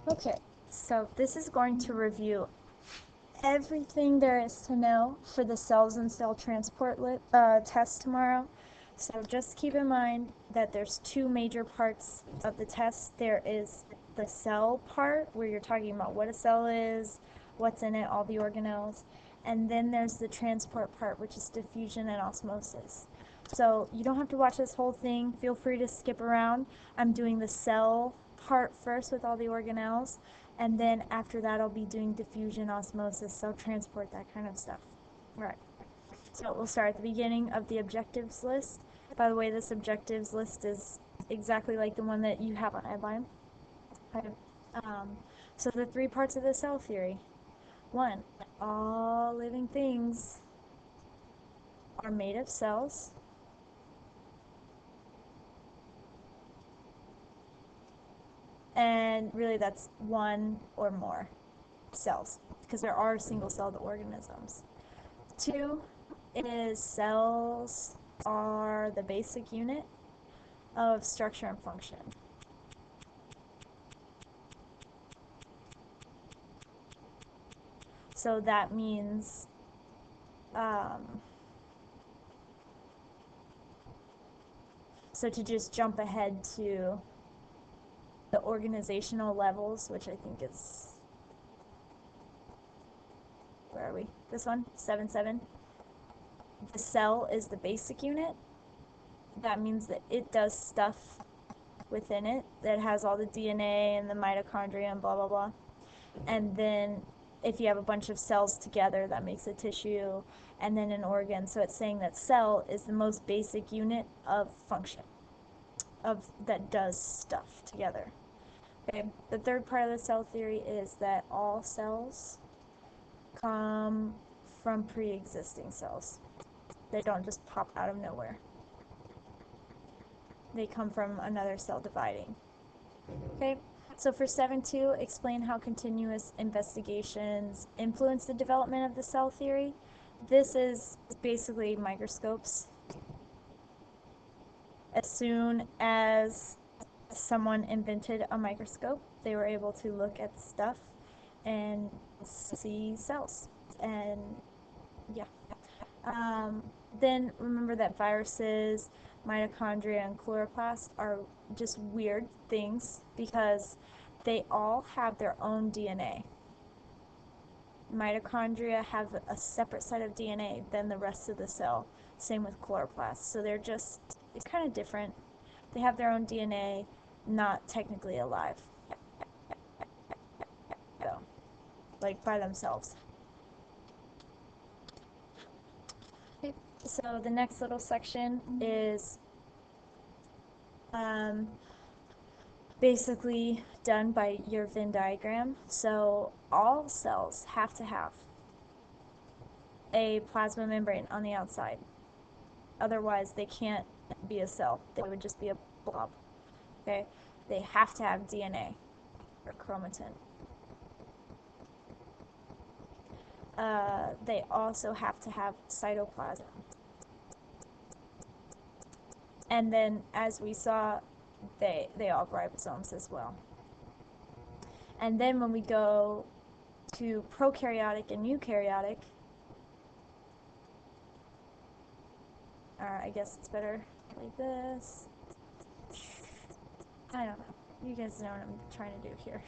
Okay, so this is going to review everything there is to know for the cells and cell transport test tomorrow. So just keep in mind that there's two major parts of the test. There is the cell part, where you're talking about what a cell is, what's in it, all the organelles. And then there's the transport part, which is diffusion and osmosis. So you don't have to watch this whole thing. Feel free to skip around. I'm doing the cell part first with all the organelles, and then after that I'll be doing diffusion, osmosis, cell transport, that kind of stuff. Right. So we'll start at the beginning of the objectives list. By the way, this objectives list is exactly like the one that you have on Edline. Okay. So the three parts of the cell theory. 1. All living things are made of cells. And really that's one or more cells, because there are single-celled organisms. 2 is cells are the basic unit of structure and function. So that means so to just jump ahead to the organizational levels, which I think is, where are we? This one, 7.7. The cell is the basic unit. That means that it does stuff within it that has all the DNA and the mitochondria and blah blah blah. And then if you have a bunch of cells together, that makes a tissue and then an organ. So it's saying that cell is the most basic unit of function, of that does stuff together. Okay. The third part of the cell theory is that all cells come from pre-existing cells. They don't just pop out of nowhere. They come from another cell dividing. Okay, so for 7.2, explain how continuous investigations influence the development of the cell theory. This is basically microscopes. As soon as someone invented a microscope, they were able to look at stuff and see cells. And yeah. Then remember that viruses, mitochondria, and chloroplasts are just weird things because they all have their own DNA. Mitochondria have a separate set of DNA than the rest of the cell. Same with chloroplasts. So they're just, it's kind of different. They have their own DNA, not technically alive. So, like by themselves. So the next little section is basically done by your Venn diagram. So all cells have to have a plasma membrane on the outside. Otherwise, they can't be a cell. They would just be a blob. Okay? They have to have DNA or chromatin. They also have to have cytoplasm. And then, as we saw, they all have ribosomes as well. And then when we go to prokaryotic and eukaryotic, I guess it's better like this. I don't know. You guys know what I'm trying to do here.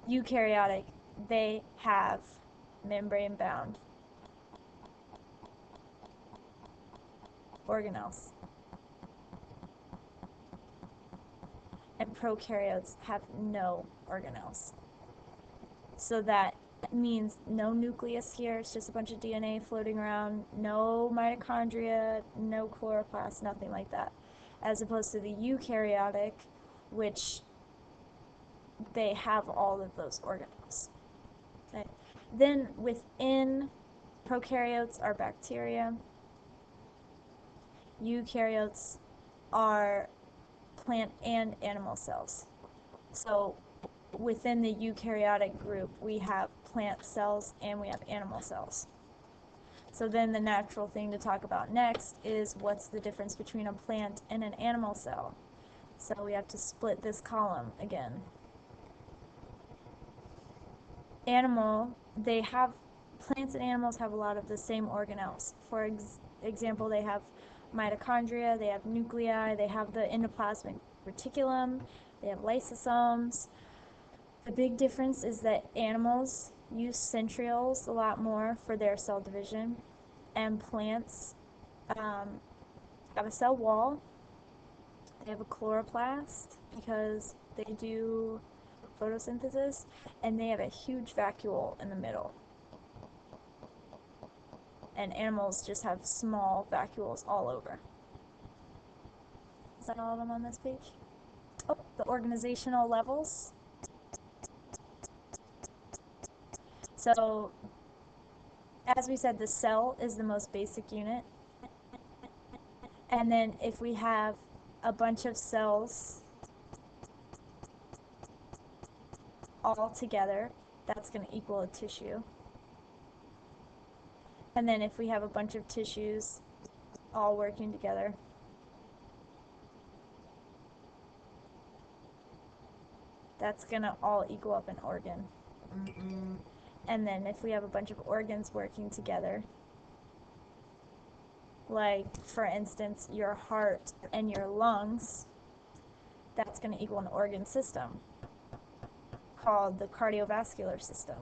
Eukaryotic, they have membrane-bound organelles. And prokaryotes have no organelles. So that means no nucleus here, it's just a bunch of DNA floating around, no mitochondria, no chloroplasts, nothing like that. As opposed to the eukaryotic, which they have all of those organelles. Okay. Then within prokaryotes are bacteria. Eukaryotes are plant and animal cells. So within the eukaryotic group, we have plant cells and we have animal cells. So then the natural thing to talk about next is what's the difference between a plant and an animal cell. So we have to split this column again. Plants and animals have a lot of the same organelles. For example, they have mitochondria, they have nuclei, they have the endoplasmic reticulum, they have lysosomes. The big difference is that animals use centrioles a lot more for their cell division, and plants have a cell wall. They have a chloroplast because they do photosynthesis, and they have a huge vacuole in the middle. And animals just have small vacuoles all over. Is that all of them on this page? Oh, the organizational levels. So, as we said, the cell is the most basic unit. And then if we have a bunch of cells all together, that's going to equal a tissue. And then if we have a bunch of tissues all working together, that's going to all equal up an organ. And then if we have a bunch of organs working together, like for instance your heart and your lungs, that's going to equal an organ system called the cardiovascular system.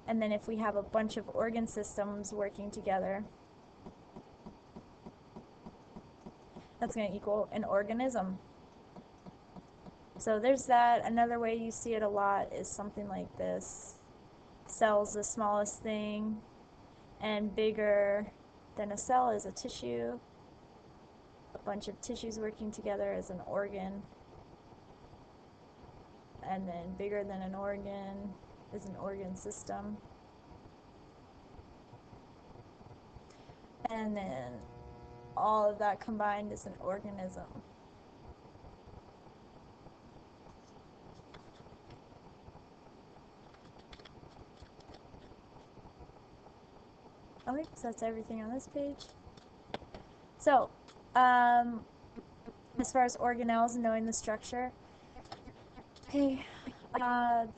And then if we have a bunch of organ systems working together, that's going to equal an organism. So there's that. Another way you see it a lot is something like this. Cell's the smallest thing, and bigger than a cell is a tissue. A bunch of tissues working together is an organ. And then bigger than an organ is an organ system. And then all of that combined is an organism. Okay, so that's everything on this page. So, as far as organelles and knowing the structure, okay,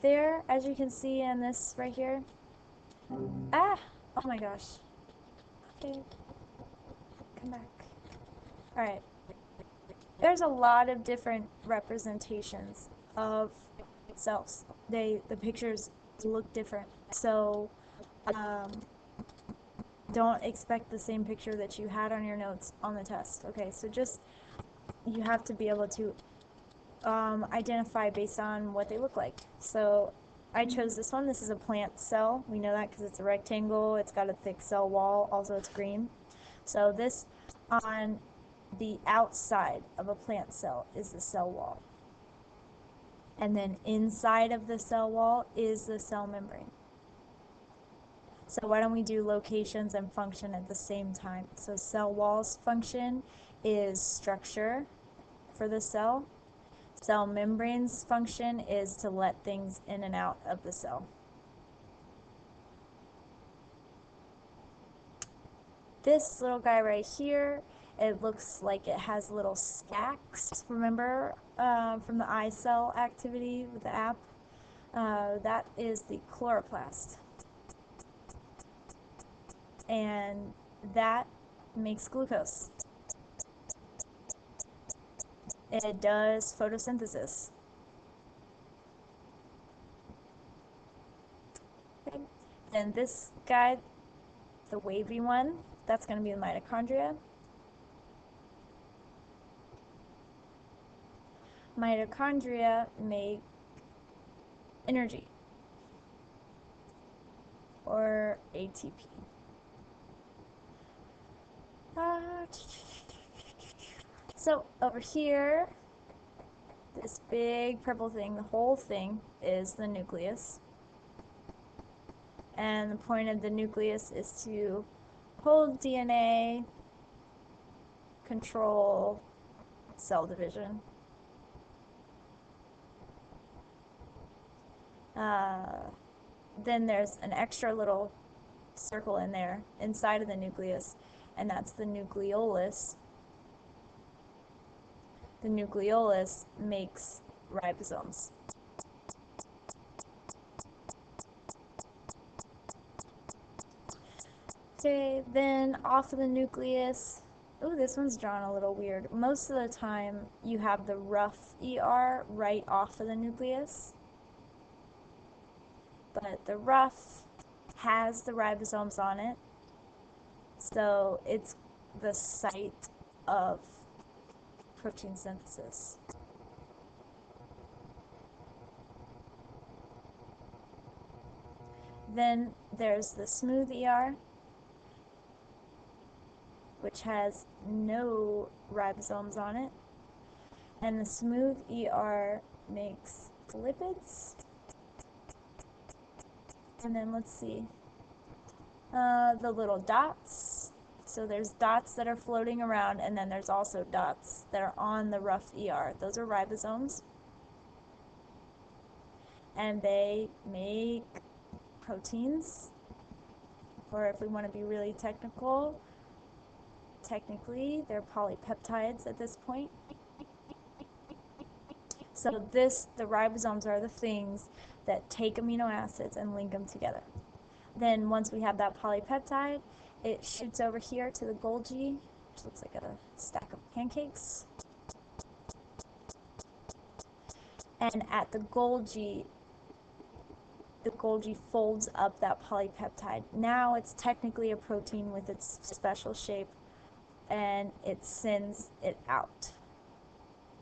there, as you can see in this right here, oh my gosh, okay, come back. Alright, there's a lot of different representations of cells. The pictures look different, so don't expect the same picture that you had on your notes on the test. Okay, so just, you have to be able to identify based on what they look like. So I chose this one. This is a plant cell. We know that because it's a rectangle. It's got a thick cell wall. Also, it's green. So this on the outside of a plant cell is the cell wall. And then inside of the cell wall is the cell membrane. So why don't we do locations and function at the same time? So cell wall's function is structure for the cell. Cell membrane's function is to let things in and out of the cell. This little guy right here, it looks like it has little scacks. Remember from the eye cell activity with the app? That is the chloroplast. And that makes glucose. It does photosynthesis. Okay. Then this guy, the wavy one, that's going to be the mitochondria. Mitochondria make energy, or ATP. So over here, this big purple thing, the whole thing is the nucleus. And the point of the nucleus is to hold DNA, control cell division. Then there's an extra little circle in there inside of the nucleus, and that's the nucleolus. the nucleolus makes ribosomes. Okay, then off of the nucleus, ooh, this one's drawn a little weird. Most of the time, you have the rough ER right off of the nucleus, but the rough has the ribosomes on it, so it's the site of protein synthesis. Then there's the smooth ER, which has no ribosomes on it. And the smooth ER makes lipids. And then let's see, the little dots. So there's dots that are floating around, and then there's also dots that are on the rough ER. Those are ribosomes. And they make proteins, or if we want to be really technical, technically they're polypeptides at this point. So the ribosomes are the things that take amino acids and link them together. Then once we have that polypeptide, it shoots over here to the Golgi, which looks like a stack of pancakes. And at the Golgi folds up that polypeptide. Now it's technically a protein with its special shape, and it sends it out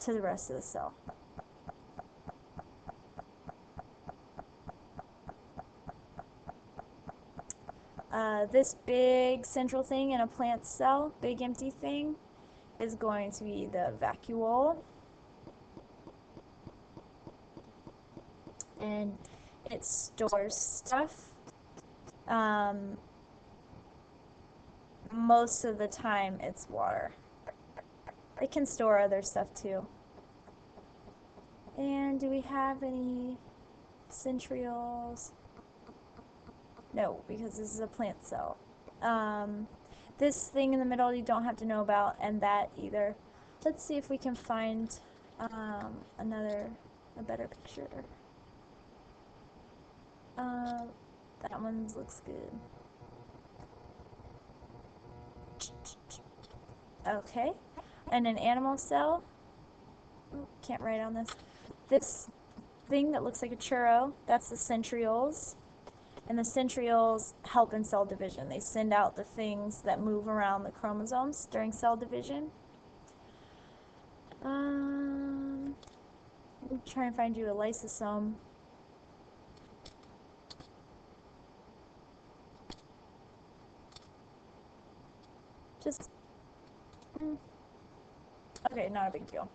to the rest of the cell. This big central thing in a plant cell, big empty thing, is going to be the vacuole. And it stores stuff. Most of the time it's water. It can store other stuff too. And do we have any centrioles? No, because this is a plant cell. This thing in the middle you don't have to know about, and that either. Let's see if we can find a better picture. That one looks good. Okay, and an animal cell. Ooh, can't write on this. This thing that looks like a churro, that's the centrioles. And the centrioles help in cell division. They send out the things that move around the chromosomes during cell division. Let me try and find you a lysosome. Okay, not a big deal.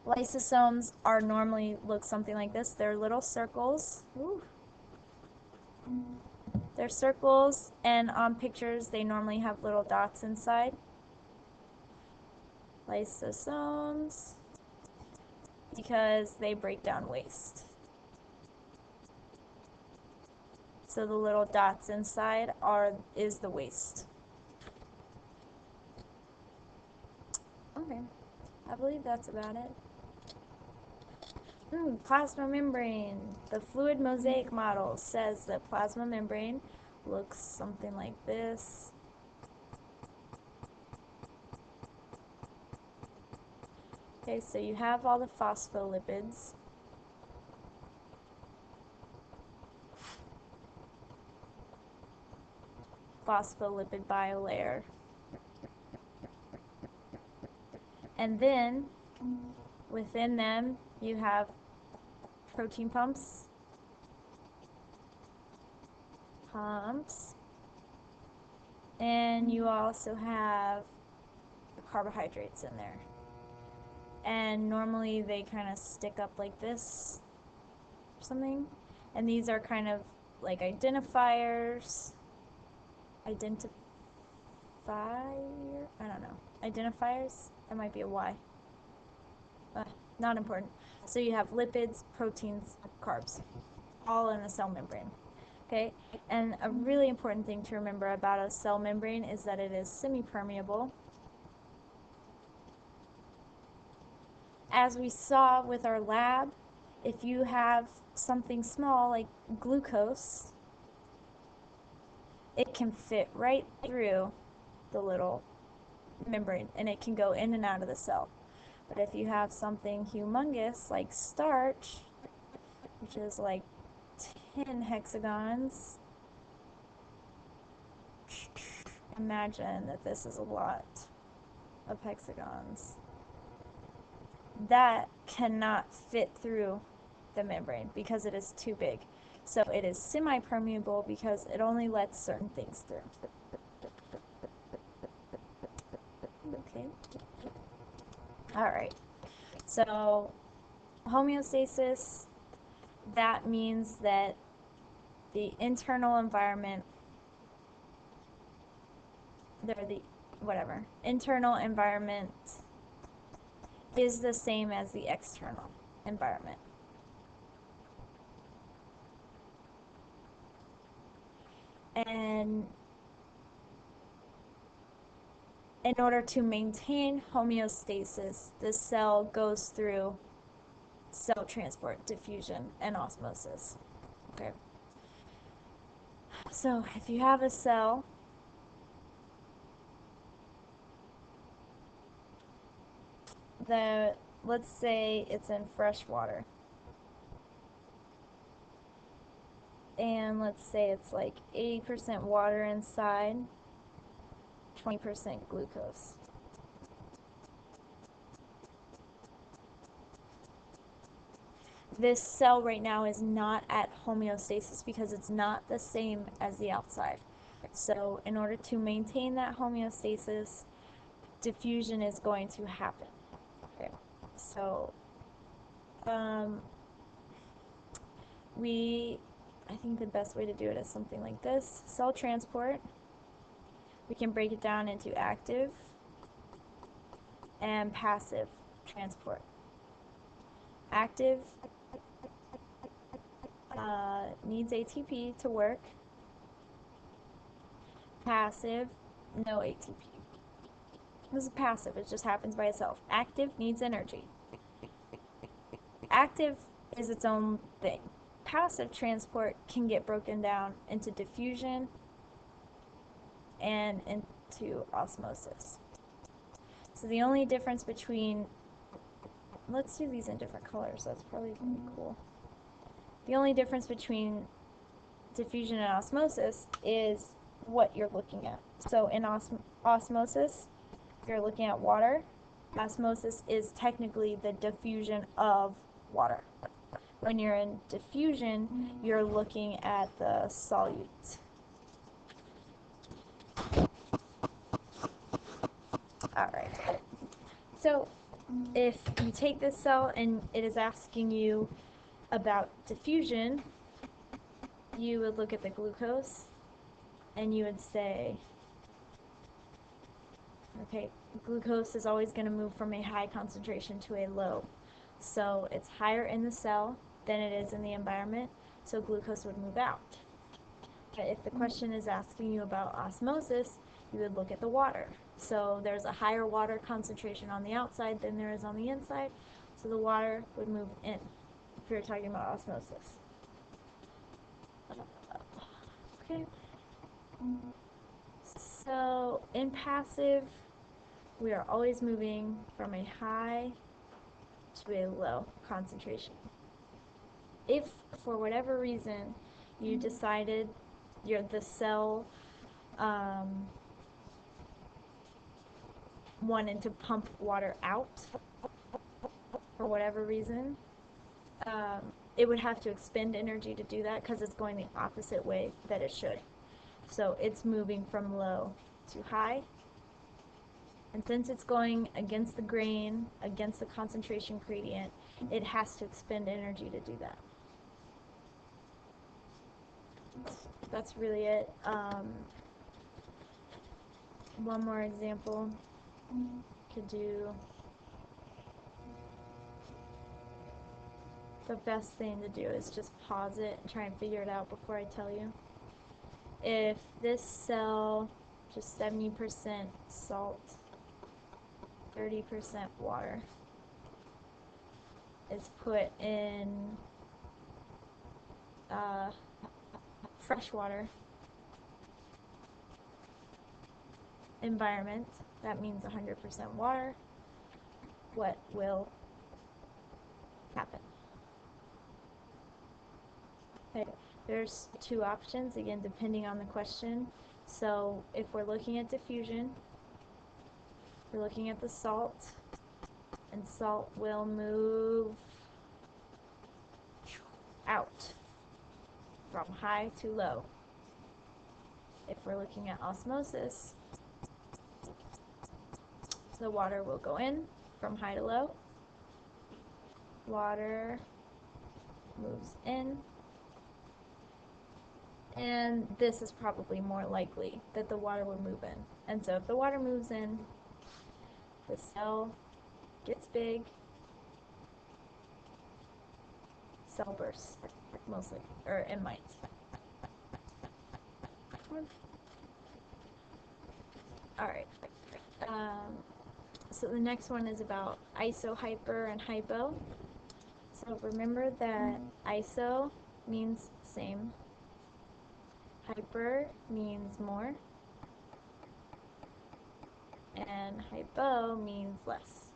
Lysosomes are normally look something like this. They're little circles. Ooh. They're circles, and on pictures they normally have little dots inside. Lysosomes, because they break down waste. So the little dots inside is the waste. Okay, I believe that's about it. Plasma membrane. The fluid mosaic model says that plasma membrane looks something like this. Okay, so you have all the phospholipids. Phospholipid bilayer. And then within them you have protein pumps, and you also have carbohydrates in there. And normally they kind of stick up like this or something. And these are kind of like identifiers. Identifiers? That might be a Y. Not important. So you have lipids, proteins, carbs, all in a cell membrane. Okay, and a really important thing to remember about a cell membrane is that it is semi-permeable. as we saw with our lab, if you have something small like glucose, it can fit right through the little membrane and it can go in and out of the cell. But if you have something humongous like starch, which is like 10 hexagons, imagine that this is a lot of hexagons, that cannot fit through the membrane because it is too big. So it is semi-permeable because it only lets certain things through. Okay. All right. So homeostasis, that means that the internal environment, internal environment is the same as the external environment. And in order to maintain homeostasis, the cell goes through cell transport, diffusion, and osmosis. Okay. So if you have a cell, let's say it's in fresh water. And let's say it's like 80% water inside, 20% glucose. This cell right now is not at homeostasis because it's not the same as the outside. So in order to maintain that homeostasis, diffusion is going to happen. Okay. So I think the best way to do it is something like this. Cell transport, we can break it down into active and passive transport. Active needs ATP to work. Passive, no ATP. This is passive, it just happens by itself. Active needs energy. Active is its own thing. Passive transport can get broken down into diffusion and into osmosis. So the only difference between, let's do these in different colors, that's probably going to be cool. The only difference between diffusion and osmosis is what you're looking at. So in osmosis, you're looking at water. Osmosis is technically the diffusion of water. When you're in diffusion, you're looking at the solute. Alright. So if you take this cell and it is asking you about diffusion, you would look at the glucose and you would say, okay, glucose is always going to move from a high concentration to a low. So it's higher in the cell than it is in the environment, so glucose would move out. But if the question is asking you about osmosis, you would look at the water. So there's a higher water concentration on the outside than there is on the inside, so the water would move in if you're talking about osmosis. Okay. So in passive, we are always moving from a high to a low concentration. If for whatever reason you decided the cell wanted to pump water out for whatever reason, it would have to expend energy to do that because it's going the opposite way that it should. So it's moving from low to high. And since it's going against the grain, against the concentration gradient, it has to expend energy to do that. That's really it. One more example. Could do the best thing to do is just pause it and try and figure it out before I tell you. If this cell, just 70% salt, 30% water, is put in freshwater environment, that means 100% water, what will happen? Okay, there's two options, again, depending on the question. So if we're looking at diffusion, we're looking at the salt, and salt will move out from high to low. If we're looking at osmosis, the water will go in from high to low. Water moves in. And this is probably more likely that the water will move in. And so if the water moves in, the cell gets big, cell bursts, mostly, or it might. Alright, so the next one is about iso, hyper, and hypo. So remember that iso means same, hyper means more, and hypo means less.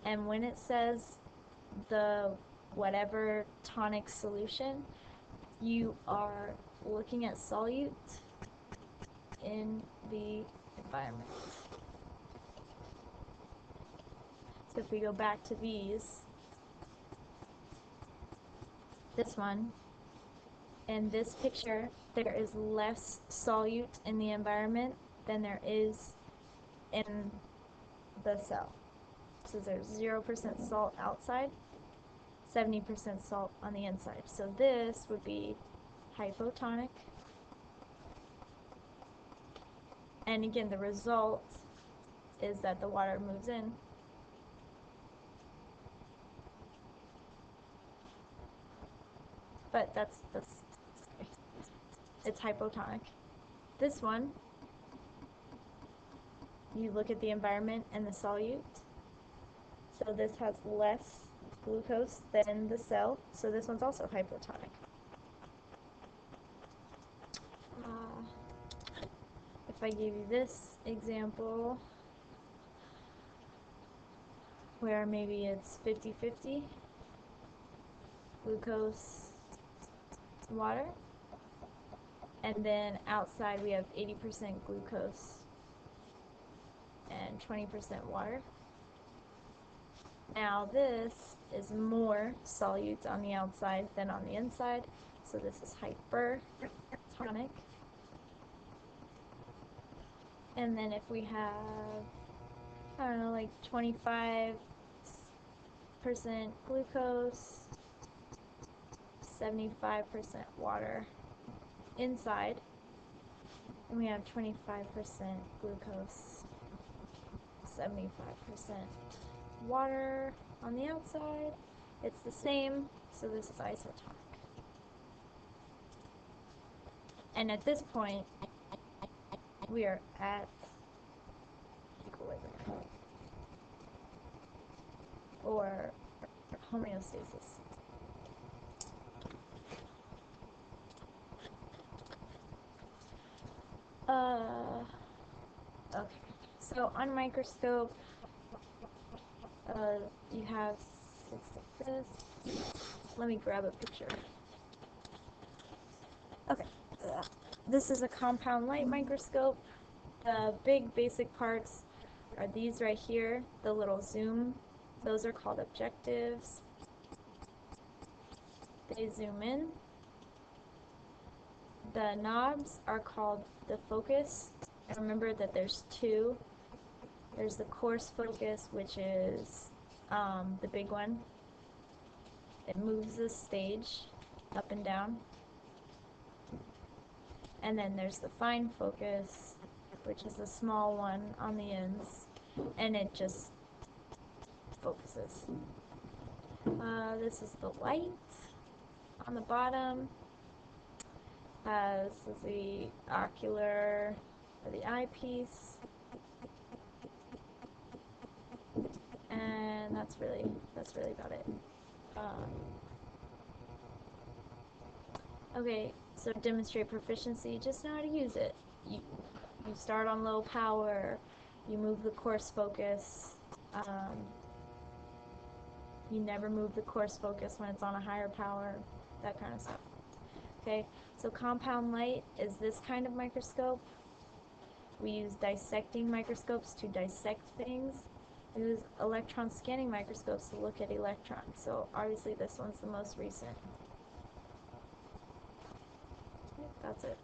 And when it says the whatever tonic solution, you are looking at solute in the environment. So if we go back to these, this one, in this picture, there is less solute in the environment than there is in the cell. So there's 0% salt outside, 70% salt on the inside. So this would be hypotonic. And again, the result is that the water moves in. But it's hypotonic. This one, you look at the environment and the solute. So this has less glucose than the cell, so this one's also hypotonic. If I gave you this example, where maybe it's 50-50, glucose, water, and then outside we have 80% glucose and 20% water. Now this is more solute on the outside than on the inside, so this is hypertonic. And then if we have, I don't know, like 25% glucose, 75% water inside, and we have 25% glucose, 75% water on the outside, it's the same, so this is isotonic. And at this point, we are at equilibrium, or homeostasis. Okay, so on Microscope, you have this. Let me grab a picture. Okay, this is a compound light microscope. The big basic parts are these right here, the little zoom. Those are called objectives. They zoom in. The knobs are called the focus. And remember that there's two. There's the coarse focus, which is the big one. It moves the stage up and down. And then there's the fine focus, which is the small one on the ends, and it just focuses. This is the light on the bottom. This is the ocular, or the eyepiece, and that's really about it. Okay, so demonstrate proficiency, just know how to use it. You, you start on low power, you move the coarse focus, you never move the coarse focus when it's on a higher power, that kind of stuff. Okay, so compound light is this kind of microscope. We use dissecting microscopes to dissect things. We use electron scanning microscopes to look at electrons. So obviously this one's the most recent. That's it.